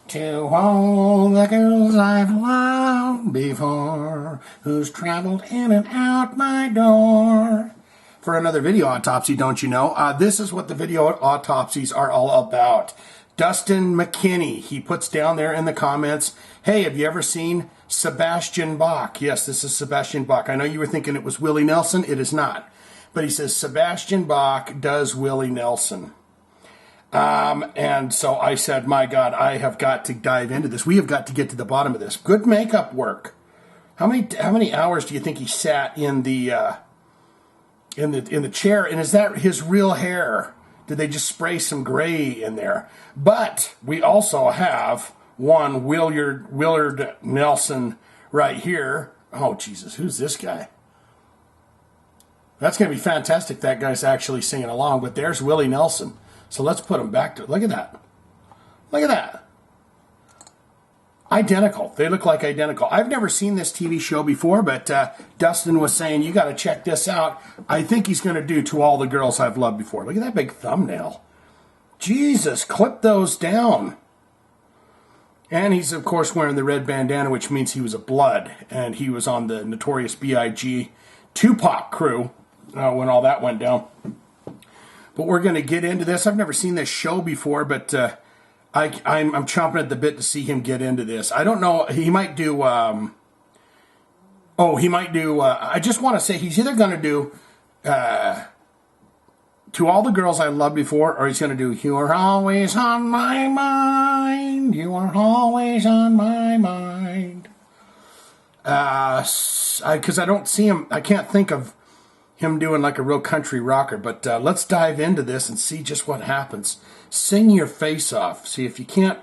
To all the girls I've loved before, who's traveled in and out my door. For another video autopsy, don't you know? This is what the video autopsies are all about. Dustin McKinney, he puts down there in the comments, hey, have you ever seen Sebastian Bach? Yes, this is Sebastian Bach. I know you were thinking it was Willie Nelson. It is not. But he says Sebastian Bach does Willie Nelson. And so I said, my God, I have got to dive into this. We have got to get to the bottom of this. Good makeup work. How many hours do you think he sat in the chair? And is that his real hair? Did they just spray some gray in there? But we also have one Wille Nelson right here. Oh, Jesus, who's this guy? That's going to be fantastic. That guy's actually singing along. But there's Willie Nelson. So let's put them back to, look at that. Look at that. Identical. They look like identical. I've never seen this TV show before, but Dustin was saying, you got to check this out. I think he's going to do To All the Girls I've Loved Before. Look at that big thumbnail. Jesus, clip those down. And he's, of course, wearing the red bandana, which means he was a blood. And he was on the Notorious B.I.G. Tupac crew when all that went down. But we're going to get into this. I've never seen this show before, but I'm chomping at the bit to see him get into this. I don't know. He might do... I just want to say he's either going to do To All the Girls I Loved Before, or he's going to do You Are Always on My Mind. You are always on my mind. Because I don't see him... I can't think of him doing like a real country rocker, but let's dive into this and see just what happens. Sing your face off. See, if you can't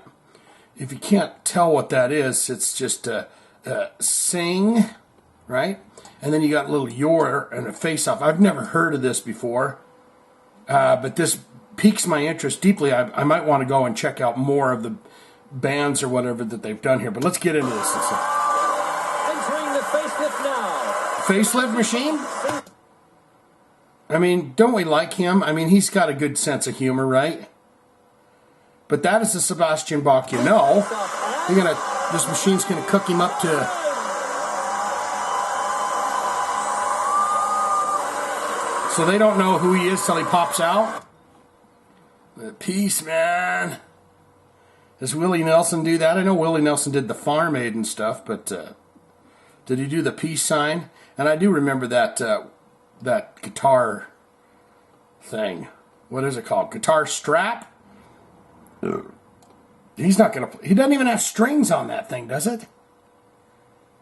tell what that is, it's just sing, right? And then you got a little your and a face off. I've never heard of this before, but this piques my interest deeply. I might want to go and check out more of the bands or whatever that they've done here. But let's get into this. Entering the facelift now. Facelift machine? I mean, don't we like him? I mean, he's got a good sense of humor, right? But that is the Sebastian Bach you know. This machine's gonna cook him up to... So they don't know who he is till he pops out? Peace, man. Does Willie Nelson do that? I know Willie Nelson did the Farm Aid and stuff, but did he do the peace sign? And I do remember that guitar thing. What is it called? Guitar strap? He's not going to... He doesn't even have strings on that thing, does it?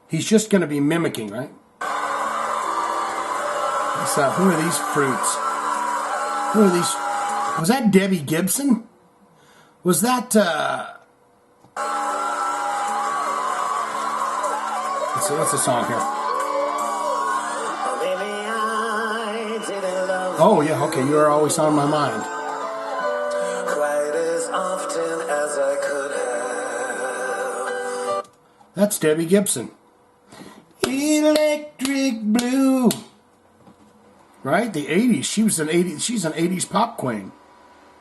He's just going to be mimicking, right? Who are these fruits? Who are these... Was that Debbie Gibson? Was that... What's the song here? Oh, yeah, okay, You Are Always on My Mind. Quite as often as I could have. That's Debbie Gibson. Electric Blue. Right? The 80s. She's an 80s pop queen.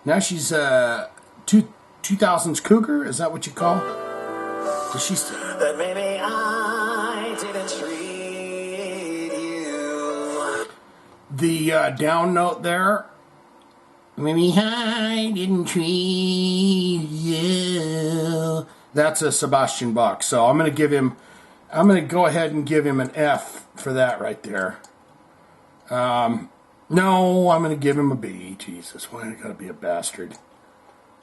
Now she's 2000s cougar? Is that what you call? Does she That maybe I didn't treat you. The down note there. Maybe I didn't treat you. That's a Sebastian Bach. So I'm going to go ahead and give him an F for that right there. No, I'm going to give him a B. Jesus, why I got to be a bastard?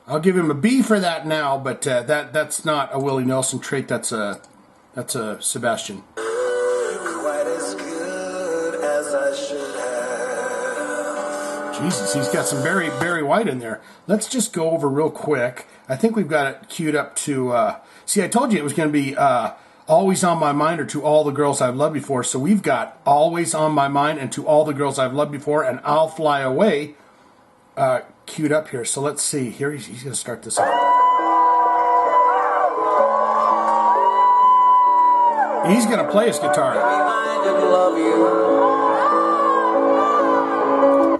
I'll give him a B for that now, but that's not a Willie Nelson trait. That's a Sebastian. Quite as good as I should have. Jesus, he's got some Barry White in there. Let's just go over real quick. I think we've got it queued up to... see, I told you it was going to be Always on My Mind or To All the Girls I've Loved Before. So we've got Always on My Mind and To All the Girls I've Loved Before and I'll Fly Away queued up here. So let's see. Here he's going to start this off. He's going to play his guitar.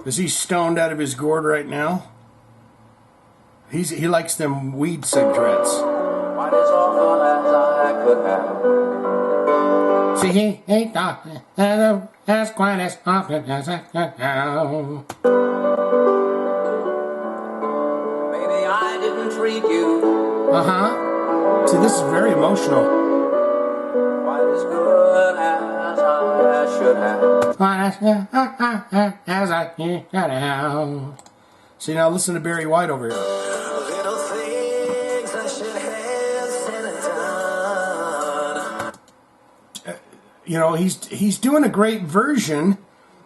Is he stoned out of his gourd right now? He likes them weed cigarettes. often as I could have. See, he ain't talking as quite as often as I could have. Maybe I didn't treat you See, this is very emotional. quite as good as I should have. As I could have. See, now listen to Barry White over here. Little things I should have said and done. You know, he's doing a great version,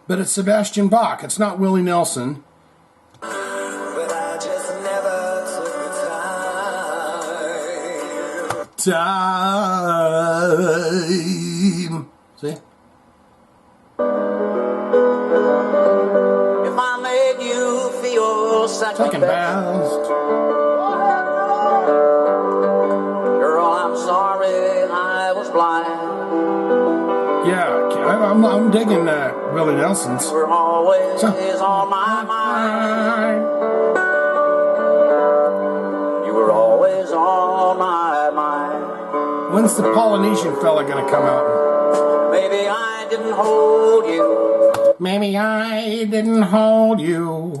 but it's Sebastian Bach. It's not Willie Nelson. But I just never took the Time. See? If I made you feel second Second best, best. girl, I'm sorry I was blind. Yeah, I'm digging Willie Nelson's. You were always So- on my mind. You were always on my mind. When's the Polynesian fella gonna come out? Maybe I didn't hold you. Maybe I didn't hold you.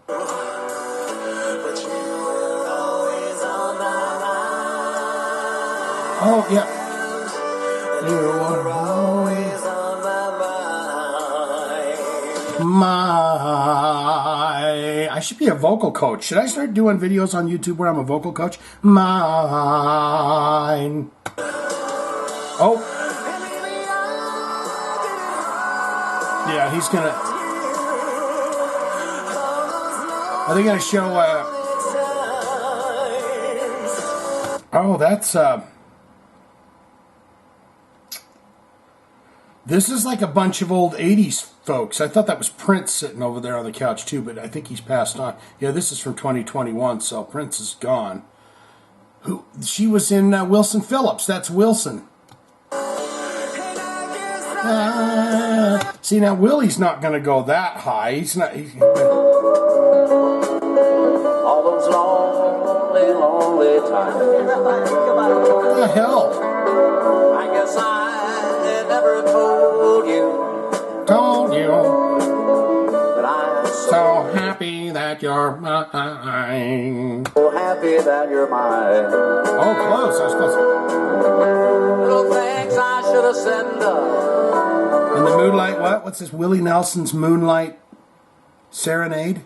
but you were always on my mind. Oh, yeah. You were Always on my mind. I should be a vocal coach. Should I start doing videos on YouTube where I'm a vocal coach? Mine. Oh. Yeah, he's gonna. Are they gonna show? Oh, that's. This is like a bunch of old '80s folks. I thought that was Prince sitting over there on the couch too, but I think he's passed on. Yeah, this is from 2021, so Prince is gone. Who? She was in Wilson Phillips. That's Wilson. See, now Willie's not going to go that high. He's not. All those lonely, lonely times. What the hell? I guess I never told you Told you. that I'm So happy that you're mine. so happy that you're mine. Oh, close. I was close. Little things I should have said and done. And the Moonlight, what? What's this? Willie Nelson's Moonlight Serenade?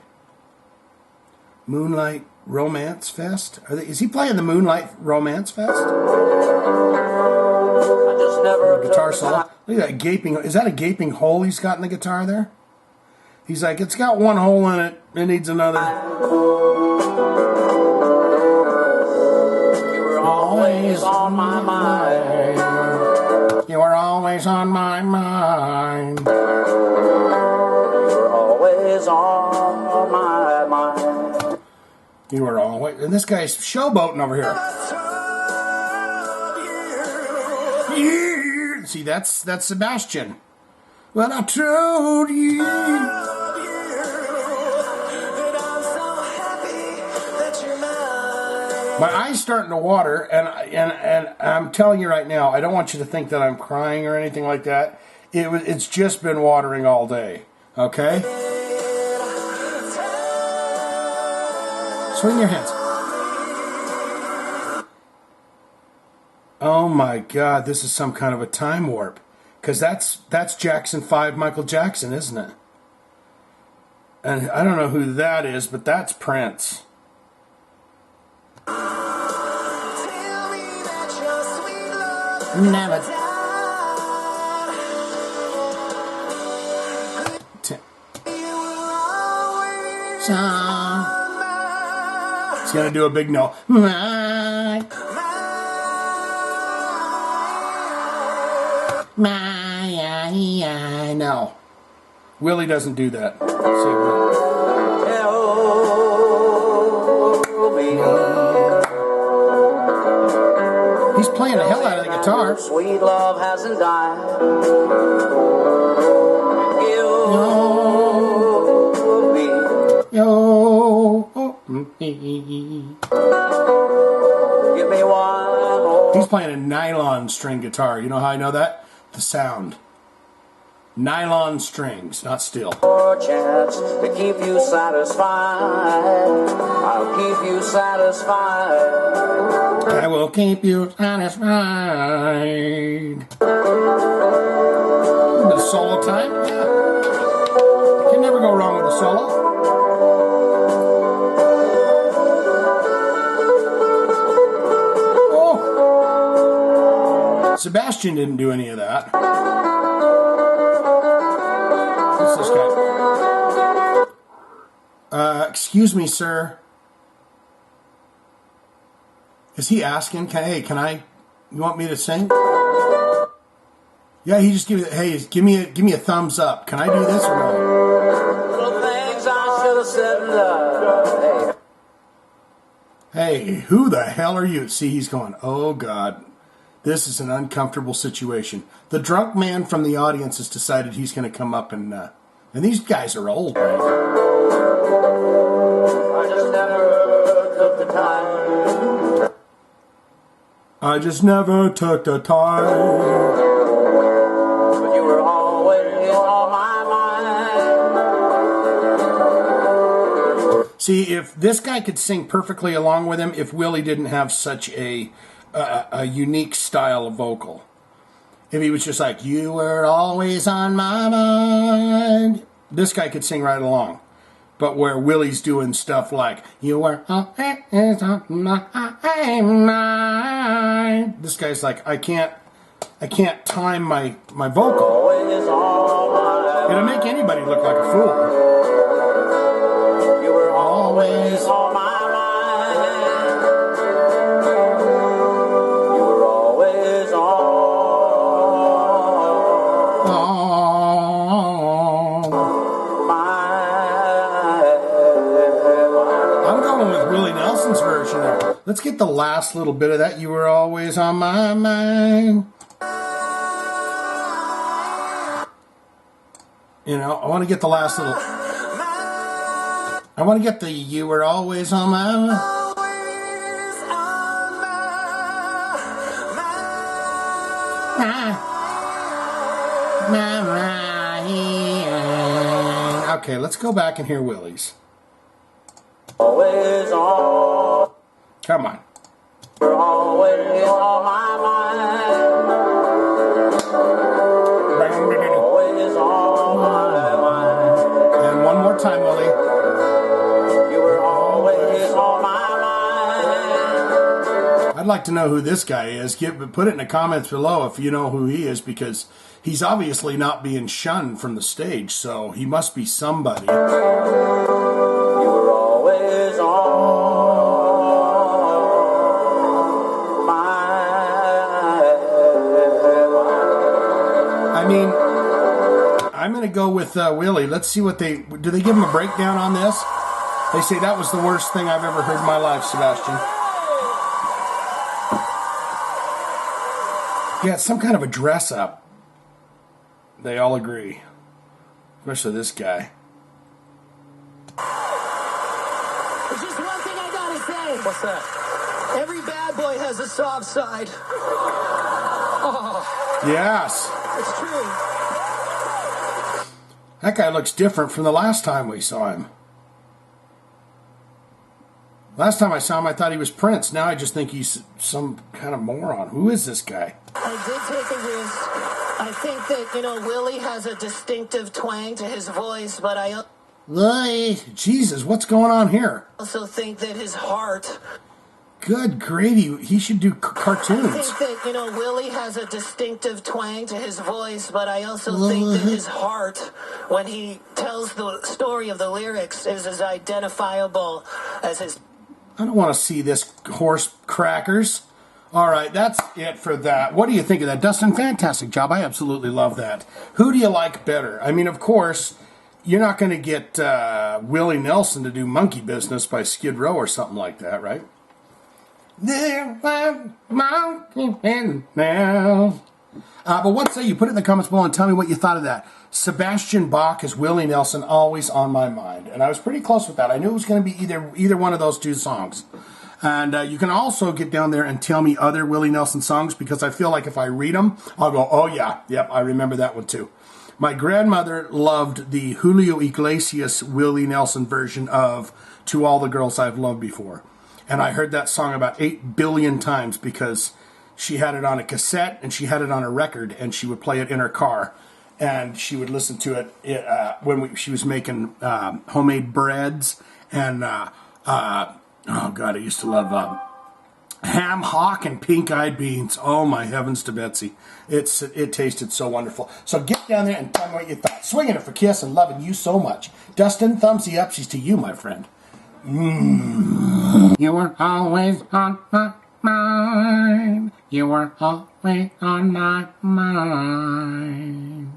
Moonlight Romance Fest? Is he playing the Moonlight Romance Fest? I just never Guitar took the solo. time. Look at that gaping. Is that a gaping hole he's got in the guitar there? He's like, it's got one hole in it. It needs another. You were always on my mind. You were always on my mind. You were always on my mind. You were always. And this guy's showboating over here. Yeah. See, that's Sebastian. Well, I told you. My eye's starting to water, and I'm telling you right now, I don't want you to think that I'm crying or anything like that. It's just been watering all day. Okay? Swing your hands. Oh my God, this is some kind of a time warp. Because that's Jackson 5 Michael Jackson, isn't it? And I don't know who that is, but that's Prince. Never. He's gonna do a big no. No. Willie doesn't do that. Tell me. He's playing the hell out of the guitar. Sweet love hasn't died. Give me one He's playing a nylon string guitar. You know how I know that? The sound. Nylon strings, not steel. For a chance to keep you satisfied. I'll keep you satisfied. I will keep you satisfied. A bit of solo time? Yeah. You can never go wrong with a solo. Oh! Sebastian didn't do any of that. What's this guy? Excuse me, sir. Is he asking? You want me to sing? Yeah, he just give me a thumbs up. Can I do this or no? Little things I should have said and done. Hey, who the hell are you? See, he's going, oh God, this is an uncomfortable situation. The drunk man from the audience has decided he's going to come up and these guys are old, right? I just never took the time. I just never took the time. But you were always on my mind. See, if this guy could sing perfectly along with him, if Willie didn't have such a unique style of vocal. If he was just like, you were always on my mind, this guy could sing right along. But where Willie's doing stuff like, you were always on my mind, this guy's like, I can't time my vocal. Always on my It'll make anybody look like a fool. You were always on my mind. You were always on I'm going with Willie Nelson's version there. Let's get the last little bit of that. You were always on my mind. You know, I want to get the last little. I want to get the you were always on my mind. Okay, let's go back and hear Willie's. always on. Come on. You're always on my mind. Always on my mind. And one more time, Willie. You were always on my mind. I'd like to know who this guy is. Put it in the comments below if you know who he is, because he's obviously not being shunned from the stage, so he must be somebody. You were always on my mind. I mean, I'm going to go with Willie. Let's see what do they give him a breakdown on this? They say that was the worst thing I've ever heard in my life, Sebastian. Yeah, it's some kind of a dress up. They all agree. Especially this guy. There's just one thing I gotta say. What's that? Every bad boy has a soft side. Oh, Yes. it's true. That guy looks different from the last time we saw him. Last time I saw him, I thought he was Prince. Now I just think he's some kind of moron. Who is this guy? I did take a risk. I think that, Willie has a distinctive twang to his voice, but I Hey, Jesus, what's going on here? also think that his heart. Good gravy. He should do I cartoons. think that, Willie has a distinctive twang to his voice, but I also think that his heart, when he tells the story of the lyrics, is as identifiable as his. I don't want to see this horse crackers. All right, that's it for that. What do you think of that? Dustin, fantastic job. I absolutely love that. Who do you like better? I mean, of course, you're not going to get Willie Nelson to do Monkey Business by Skid Row or something like that, right? There are monkey in now. But what say you? Put it in the comments below and tell me what you thought of that. Sebastian Bach as Willie Nelson, always on my mind. And I was pretty close with that. I knew it was going to be either one of those two songs. And you can also get down there and tell me other Willie Nelson songs, because I feel like if I read them, I'll go, oh yeah, yep, I remember that one too. My grandmother loved the Julio Iglesias Willie Nelson version of To All the Girls I've Loved Before. And I heard that song about 8 billion times because she had it on a cassette and she had it on a record, and she would play it in her car. And she would listen to it when she was making homemade breads. And, oh God, I used to love ham hock and pink-eyed beans. Oh, my heavens to Betsy. It tasted so wonderful. So get down there and tell me what you thought. Swinging it for Kiss and loving you so much. Dustin, thumbsy upsies to you, my friend. You were always on my mind. You were always on my mind.